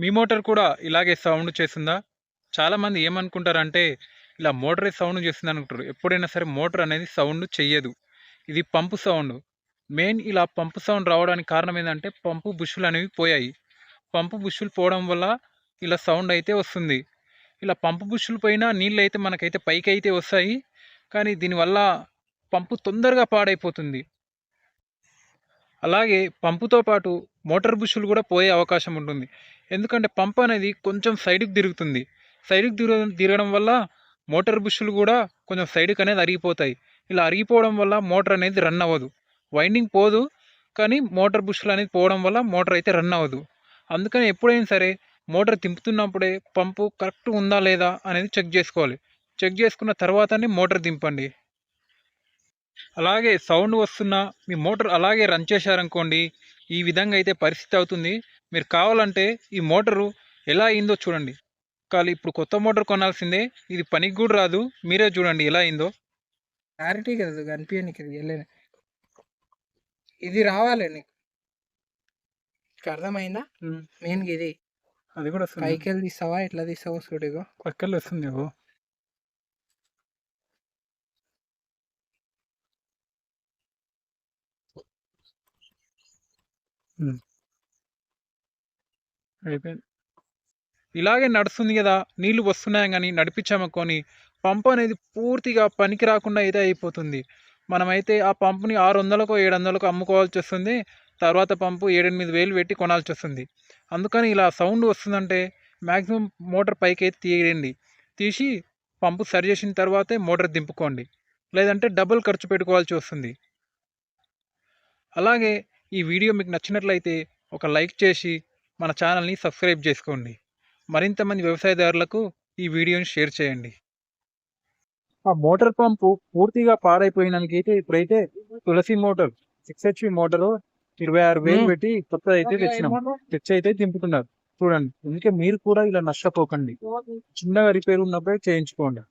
మీ motor కూడా ఇలాగే sound చేస్తుందా? చాలామంది ఏమనుకుంటారంటే, ఇలా మోటరే సౌండ్ చేస్తుంది అనుకుంటారు. ఎప్పుడైనా సరే మోటర్ అనేది సౌండ్ చెయ్యదు. ఇది పంపు సౌండ్. మెయిన్ ఇలా పంపు సౌండ్ రావడానికి కారణం ఏందంటే, పంపు బుష్‌లనేవి పోయాయి. పంపు బుష్‌లు పోవడం వల్ల ఇలా సౌండ్ అయితే వస్తుంది. ఇలా పంపు బుష్‌లు పోయినా నీళ్ళైతే మనకైతే పైకైతే వస్తాయి. కానీ దీనివల్ల పంపు తొందరగా పాడైపోతుంది. అలాగే పంపుతో పాటు మోటార్ బుష్‌లు కూడా పోయే అవకాశం ఉంటుంది. ఎందుకంటే పంప్ అనేది కొంచెం సైడ్‌కి తిరుగుతుంది. సైడ్‌కి తిరగడం వల్ల మోటార్ బుష్‌లు కూడా కొంచెం సైడ్‌కి అనేది అరిగిపోతాయి. ఇలా అరిగిపోవడం వల్ల మోటార్ అనేది రన్ అవ్వదు. వైండింగ్ పోదు. కానీ మోటార్ బుష్‌లు అనేది పోవడం వల్ల మోటార్ అయితే రన్ అవ్వదు. అందుకని ఎప్పుడైనా సరే మోటార్ తిప్పుతున్నప్పుడే పంపు కరెక్ట్ ఉందా లేదా అనేది చెక్ చేసుకోవాలి. చెక్ చేసుకున్న తర్వాతనే మోటార్ దింపండి. అలాగే సౌండ్ వస్తున్నా మీ మోటార్ అలాగే రన్ చేశారనుకోండి, ఈ విధంగా అయితే పరిస్థితి అవుతుంది. మీరు కావాలంటే ఈ మోటరు ఎలా అయిందో చూడండి. కానీ ఇప్పుడు కొత్త మోటార్ కొనాల్సిందే. ఇది పనికి కూడా రాదు. మీరే చూడండి ఎలా అయిందో. క్లారిటీ కదా కనిపించనీకి వెళ్ళేది. ఇది రావాలి నీకు. అర్థమైందా? మెయిన్ ఇది అది కూడా వస్తుంది. పైకి వెళ్ళి తీస్తావా ఎట్లా తీస్తావో చూడుగో. పక్కన వస్తుంది. అయిపోయింది. ఇలాగే నడుస్తుంది కదా, నీళ్లు వస్తున్నాయి కానీ నడిపించామనుకోని పంప్ అనేది పూర్తిగా పనికి రాకుండా అయితే అయిపోతుంది. మనమైతే ఆ పంపుని 600కో 700కో అమ్ముకోవాల్సి వస్తుంది. తర్వాత పంపు 7-8 వేలు పెట్టి కొనాల్సి వస్తుంది. అందుకని ఇలా సౌండ్ వస్తుందంటే మ్యాక్సిమం మోటార్ పైకి అయితే తీయండి. తీసి పంపు సరి చేసిన తర్వాతే మోటార్ దింపుకోండి. లేదంటే డబుల్ ఖర్చు పెట్టుకోవాల్సి వస్తుంది. అలాగే ఈ వీడియో మీకు నచ్చినట్లయితే ఒక లైక్ చేసి మన ఛానల్ని సబ్స్క్రైబ్ చేసుకోండి. మరింత మంది వ్యవసాయదారులకు ఈ వీడియోని షేర్ చేయండి. ఆ మోటార్ పంపు పూర్తిగా పాడైపోయినందుకైతే ఇప్పుడైతే తులసి మోటార్ 6 హెచ్‌పి మోటారు 26,000 పెట్టి కొత్తదైతే తెచ్చినాం. తెచ్చి అయితే దింపుతున్నారు. చూడండి. అందుకే మీరు కూడా ఇలా నష్టపోకండి. చిన్నగా రిపేర్ ఉన్నప్పుడే చేయించుకోండి.